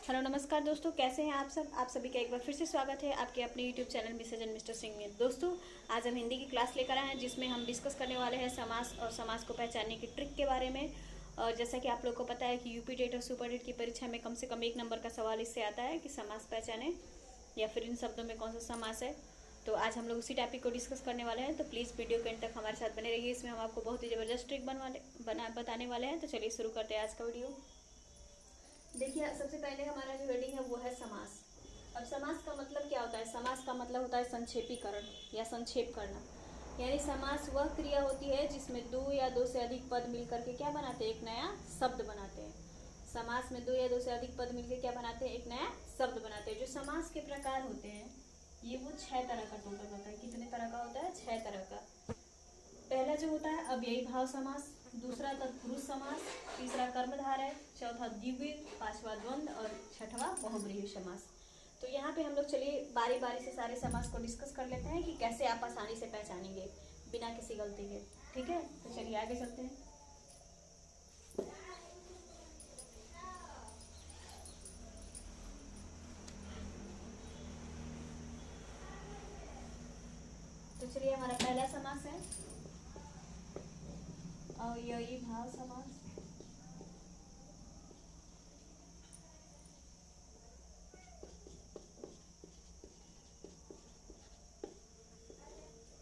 Hello नमस्कार दोस्तों, कैसे हैं आप सब। आप सभी का एक बार फिर से स्वागत है आपके अपने YouTube channel Mrs and Mr Singh में। दोस्तों, आज हम हिंदी की क्लास लेकर आए हैं जिसमें हम डिस्कस करने वाले हैं समास और समास को पहचानने की ट्रिक के बारे में। और जैसा कि आप लोग को पता है कि यूपी टेट और सुपर टेट की परीक्षा में कम से कम 1 नंबर का सवाल इससे आता है कि समास पहचाने या फिर इन शब्दों में कौन सा समास है। तो आज हम लोग उसी टॉपिक को डिस्कस करने वाले हैं, तो प्लीज़ वीडियो के एंड तक हमारे साथ बने रहिए। इसमें हम आपको बहुत ही ज़बरदस्त ट्रिक बताने वाले हैं। तो चलिए शुरू करते हैं आज का वीडियो। देखिए, सबसे पहले हमारा जो हेडिंग है वो है समास। अब समास का मतलब क्या होता है? समास का मतलब होता है संक्षेपीकरण या संक्षेप करना। यानी समास वह क्रिया होती है जिसमें 2 या 2 से अधिक पद मिलकर के क्या बनाते हैं? एक नया शब्द बनाते हैं। समास में 2 या 2 से अधिक पद मिलकर क्या बनाते हैं? एक नया शब्द बनाते हैं। जो समास के प्रकार होते हैं ये वो 6 तरह का टोटल होता है। कितने तरह का होता है? 6 तरह का। पहला जो होता है अव्ययी भाव समास, दूसरा तत्पुरुष समास, तीसरा कर्मधारय, चौथा द्विगुण, पांचवा द्वंद्व और छठवां बहुब्रीहि समास। तो यहाँ पे हम लोग चलिए बारी बारी से सारे समास को डिस्कस कर लेते हैं कि कैसे आप आसानी से पहचानेंगे बिना किसी गलती के। ठीक है, तो चलिए आगे चलते हैं। तो चलिए, हमारा पहला समास है अव्ययी भाव समास।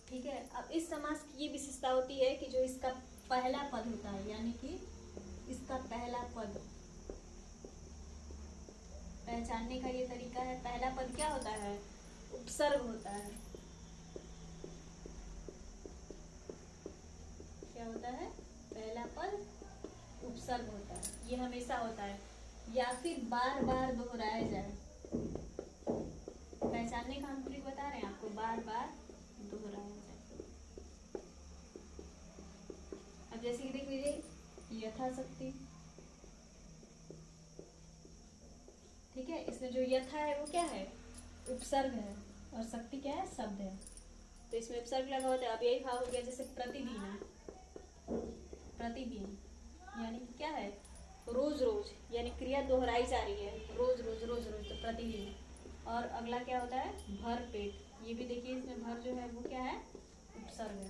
ठीक है, अब इस समास की ये विशेषता होती है कि जो इसका पहला पद होता है, यानी कि इसका पहला पद पहचानने का ये तरीका है। पहला पद क्या होता है? उपसर्ग होता है। क्या होता है? पहला पद उपसर्ग होता है। ये हमेशा होता है या फिर बार बार दोहराया जाए। पहचानने का हम ट्रिक बता रहे हैं आपको, बार बार दोहराया जाए। अब जैसे कि देख लीजिए यथाशक्ति। ठीक है, इसमें जो यथा है वो क्या है? उपसर्ग है और शक्ति क्या है? शब्द है। तो इसमें उपसर्ग लगा होता है। अब यही भाव हो गया जैसे प्रतिदिन है। प्रतिदिन यानी क्या है? रोज रोज, यानी क्रिया दोहराई जा रही है। रोज रोज रोज रोज, तो प्रतिदिन। और अगला क्या होता है? भर पेट। ये भी देखिए, इसमें भर जो है वो क्या है? उपसर्ग है।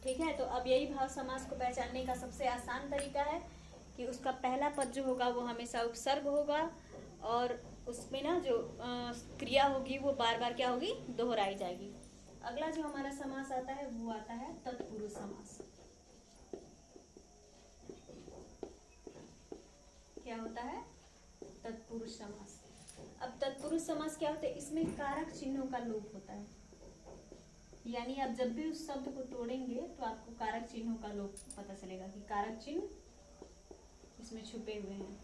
ठीक है, तो अब यही भाव समास को पहचानने का सबसे आसान तरीका है कि उसका पहला पद जो होगा वो हमेशा उपसर्ग होगा और उसमें ना जो क्रिया होगी वो बार बार क्या होगी? दोहराई जाएगी। अगला जो हमारा समास आता है वो आता है तत्पुरुष समास। क्या होता है? तत्पुरुष समास। अब तत्पुरुष समास क्या होता है? इसमें कारक चिन्हों का लोप होता है। यानी आप जब भी उस शब्द को तोड़ेंगे तो आपको कारक चिन्हों का लोप पता चलेगा कि कारक चिन्ह इसमें छुपे हुए हैं।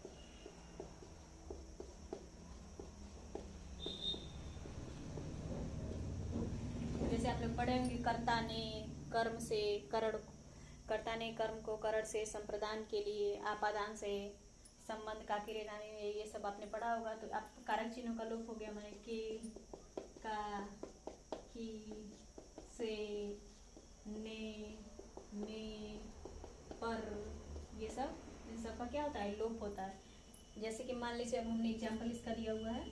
जैसे आप लोग पढ़े होंगे, कर्ता ने कर्म से करण, कर्ता ने कर्म को करण से संप्रदान के लिए, आपादान से संबंध का किरे नाने, ये सब आपने पढ़ा होगा। तो आप कारक चिन्हों का लोप हो गया, मैंने के, का, की, से, ने, पर, ये सब, इन सब का क्या होता है? लोप होता है। जैसे कि मान लीजिए, अब हमने एग्जाम्पल इसका दिया हुआ है।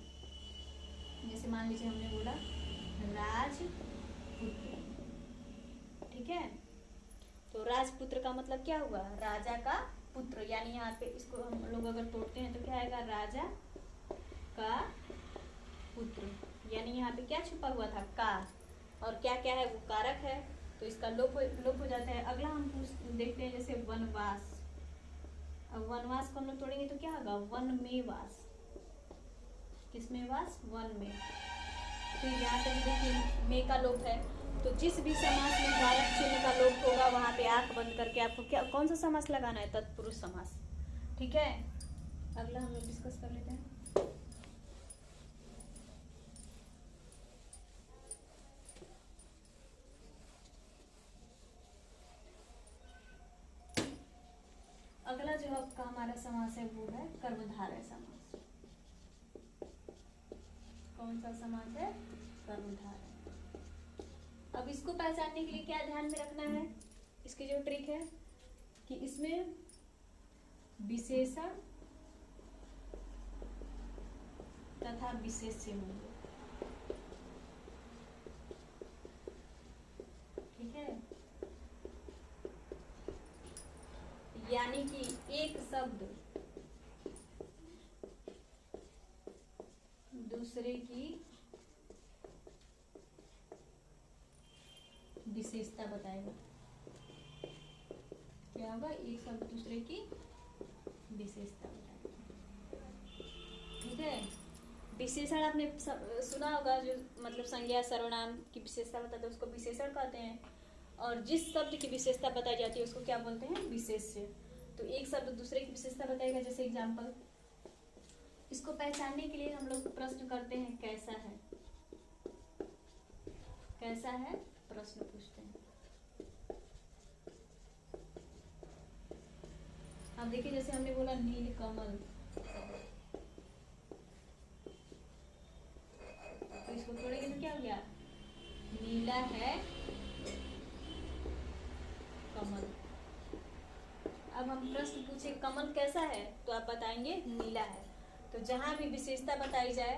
जैसे मान लीजिए हमने बोला राजपुत्र। ठीक है, तो राजपुत्र का मतलब क्या हुआ? राजा का पुत्र। यानी यहाँ पे इसको हम लोग अगर तोड़ते हैं तो क्या आएगा? राजा का पुत्र। यानी यहाँ पे क्या छुपा हुआ था? का। और क्या क्या है? वो कारक है, तो इसका लोप हो जाता है। अगला हम देखते हैं जैसे वनवास। अब वनवास को हम लोग तोड़ेंगे तो क्या होगा? वन में वास। किसमें वास? वन में। फिर यहाँ तक देखिए में का लोप है। तो जिस भी समास में कारक चिन्ह का लोप होगा वहां पे आंख बंद करके आपको क्या कौन सा समास लगाना है? तत्पुरुष समास। ठीक है, अगला हम लोग डिस्कस कर लेते हैं। अगला जो आपका हमारा समास है वो है कर्मधारय समास। कौन सा समास है? कर्मधारय। अब इसको पहचानने के लिए क्या ध्यान में रखना है? इसकी जो ट्रिक है कि इसमें विशेषण तथा विशेष्य होंगे। ठीक है, यानी कि एक शब्द दूसरे की विशेषता बताएगा। क्या होगा? एक शब्द दूसरे की विशेषता बताएगा। ठीक है, विशेषण आपने सुना होगा, जो मतलब संज्ञा सर्वनाम की विशेषता बताते हैं उसको विशेषण कहते हैं, और जिस शब्द की विशेषता बताई जाती है उसको क्या बोलते हैं? विशेष्य। तो एक शब्द दूसरे की विशेषता बताएगा। जैसे एग्जाम्पल, इसको पहचानने के लिए हम लोग प्रश्न करते हैं, कैसा है? कैसा है प्रश्न पूछते हैं। अब देखिए, जैसे हमने बोला नील कमल, तो इसको तोड़ेंगे तो क्या हो गया? नीला है कमल। अब हम प्रश्न पूछे कमल कैसा है, तो आप बताएंगे नीला है। तो जहां भी विशेषता बताई जाए,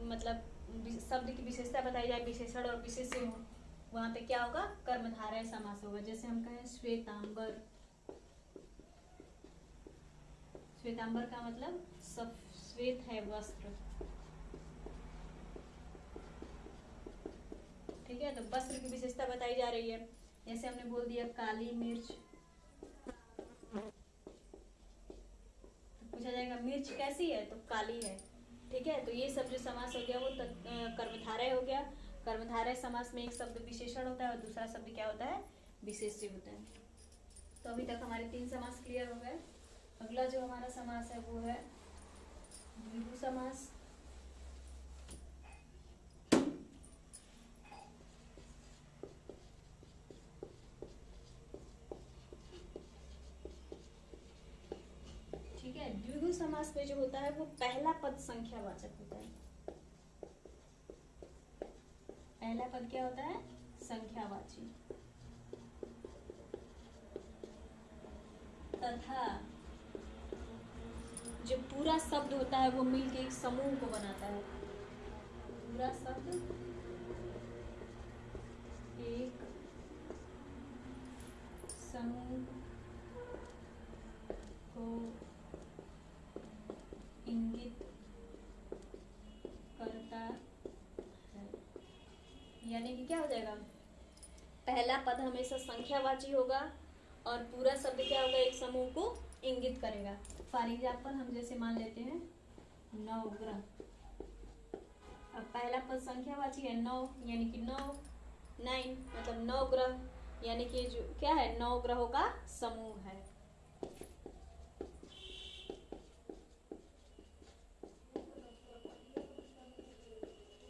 मतलब शब्द की विशेषता बताई जाए, विशेषण और विशेष्य हो, वहां पे क्या होगा? कर्मधारय समास होगा। जैसे हम कहें श्वेतांबर, श्वेतांबर का मतलब सब श्वेत है वस्त्र। ठीक है, तो वस्त्र की विशेषता बताई जा रही है। जैसे हमने बोल दिया काली मिर्च, तो पूछा जाएगा मिर्च कैसी है, तो काली है। ठीक है, तो ये सब जो समास हो गया वो कर्मधारय हो गया। कर्मधारय समास में एक शब्द विशेषण होता है और दूसरा शब्द क्या होता है? विशेष्य होता है। तो अभी तक हमारे 3 समास क्लियर हो गए। अगला जो हमारा समास है वो है द्विगु समास। ठीक है, द्विगु समास में जो होता है वो पहला पद संख्यावाचक होता है। पहला पद क्या होता है? संख्यावाची। तथा जो पूरा शब्द होता है वो मिलके एक समूह को बनाता है। पूरा शब्द एक समूह को इंगित करता है। यानी कि क्या हो जाएगा? पहला पद हमेशा संख्यावाची होगा और पूरा शब्द क्या होगा? एक समूह को इंगित करेगा। फॉर एग्जाम्पल, हम जैसे मान लेते हैं नवग्रह। अब पहला पद संख्यावाची है 9, यानी कि 9 मतलब 9 ग्रह, यानी कि जो क्या है? 9 ग्रहों का समूह है।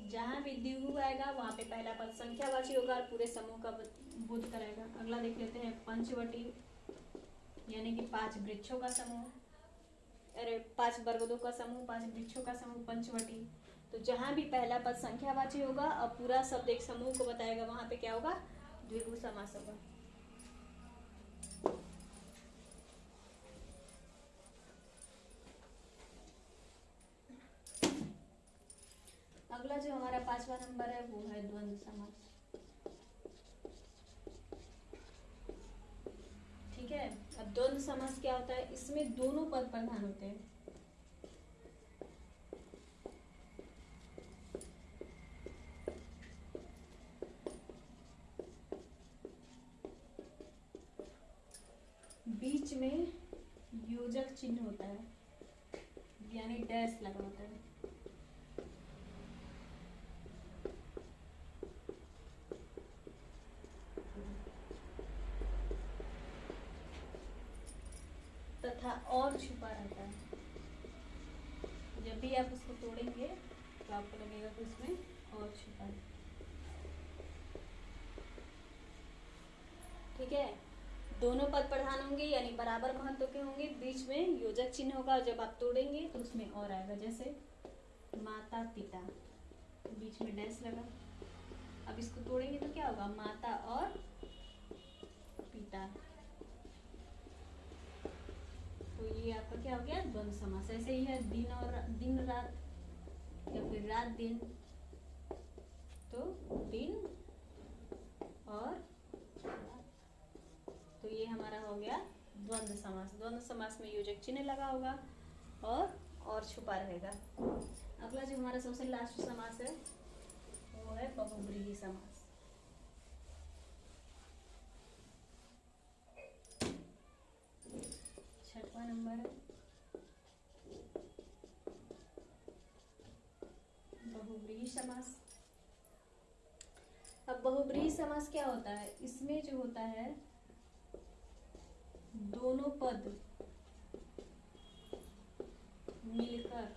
जहां भी द्विगु आएगा वहां पे पहला पद संख्यावाची होगा और पूरे समूह का बोध कराएगा। अगला देख लेते हैं पंचवटी, यानी कि 5 वृक्षों का समूह, 5 पर्वतों का समूह, 5 वृक्षों का समूह, पंचवटी। तो जहां भी पहला पद संख्यावाची होगा और पूरा शब्द एक समूह को बताएगा, वहां पे क्या होगा? द्विगु समास होगा। अगला जो हमारा 5वां नंबर है वो है द्वंद्व समास। ठीक है, अब द्वंद्व समास क्या होता है? इसमें दोनों पद प्रधान होते हैं। बीच में योजक चिन्ह होता है, यानी डैश लगा होता है। तथा और छुपा रहता है। जब भी आप उसको तोड़ेंगे तो आपको लगेगा कि उसमें और छुपा है। ठीक है, दोनों पद प्रधान होंगे यानी बराबर महत्व के होंगे, बीच में योजक चिन्ह होगा, जब आप तोड़ेंगे तो उसमें और आएगा। जैसे माता पिता, बीच में डैश लगा। अब इसको तोड़ेंगे तो क्या होगा? माता और पिता। तो ये आपका आपका क्या हो गया, द्वंद्व समास। ऐसे ही है दिन रात या फिर रात दिन, तो दिन और रात, तो ये हमारा हो गया द्वंद्व समास। द्वंद्व समास में योजक चिन्ह लगा होगा और छुपा रहेगा। अगला जो हमारा सबसे लास्ट समास है वो है बहुब्रीहि समास। छठवां नंबर है बहुब्रीहि समास। अब बहुब्रीहि समास क्या होता है, इसमें जो होता है दोनों पद मिलकर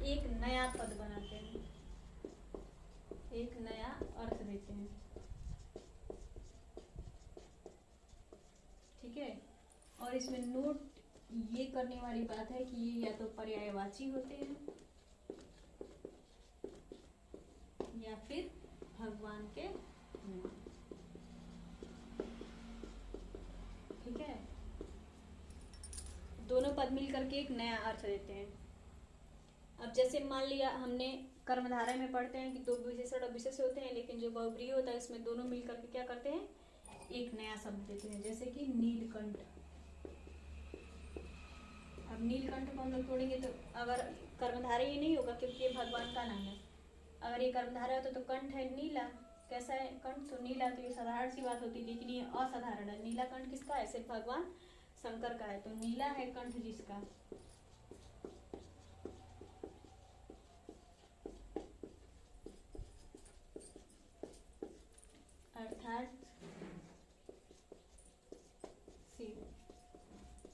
एक नया पद बनाते हैं, एक नया अर्थ देते हैं। ठीक है, और इसमें नोट ये करने वाली बात है कि ये या तो पर्यायवाची होते हैं या फिर भगवान के नाम। ठीक है, दोनों पद मिल करके एक नया अर्थ देते हैं। अब जैसे मान लिया हमने कर्मधारय में पढ़ते हैं कि दो विशेषण और विशेष्य होते हैं, लेकिन जो बहुब्रीहि होता है इसमें दोनों मिल करके क्या करते हैं, एक नया शब्द देते हैं। जैसे कि नीलकंठ। अब नीलकंठ को हम लोग तोड़ेंगे तो अगर कर्मधारय ही नहीं होगा क्योंकि ये भगवान का नाम है। अगर ये कर्मधारय होता तो कंठ है नीला, कैसा है कंठ, तो नीला, तो ये साधारण सी बात होती, लेकिन ये असाधारण है। नीला कंठ किसका है, सिर्फ भगवान शंकर का है, तो नीला है कंठ जिसका। अर्थात शिव,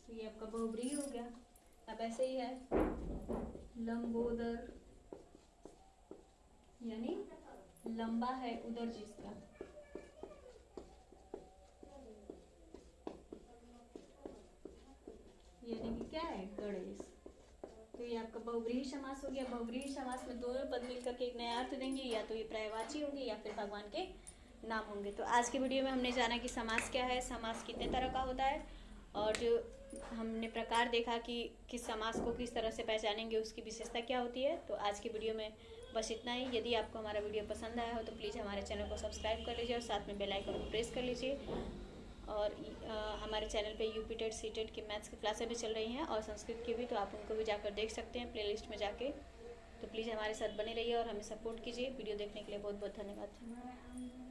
तो ये आपका बहुब्रीहि हो गया। अब ऐसे ही है लंबोदर, यानी लंबा है उदर जिसका। यानी कि क्या है, गणेश। तो ये आपका बहुब्रीहि समास हो गया। बहुब्रीहि समास में दोनों पद मिलकर के एक नया अर्थ देंगे, या तो ये पर्यायवाची होंगे या फिर भगवान के नाम होंगे। तो आज की वीडियो में हमने जाना कि समास क्या है, समास कितने तरह का होता है, और जो हमने प्रकार देखा कि किस समास को किस तरह से पहचानेंगे, उसकी विशेषता क्या होती है। तो आज की वीडियो में बस इतना ही। यदि आपको हमारा वीडियो पसंद आया हो तो प्लीज़ हमारे चैनल को सब्सक्राइब कर लीजिए और साथ में बेल आइकन को प्रेस कर लीजिए। और हमारे चैनल पे यूपी टेट सी टेट की मैथ्स की क्लासें भी चल रही हैं और संस्कृत की भी, तो आप उनको भी जाकर देख सकते हैं प्लेलिस्ट में जाके। तो प्लीज़ हमारे साथ बने रहिए और हमें सपोर्ट कीजिए। वीडियो देखने के लिए बहुत बहुत धन्यवाद।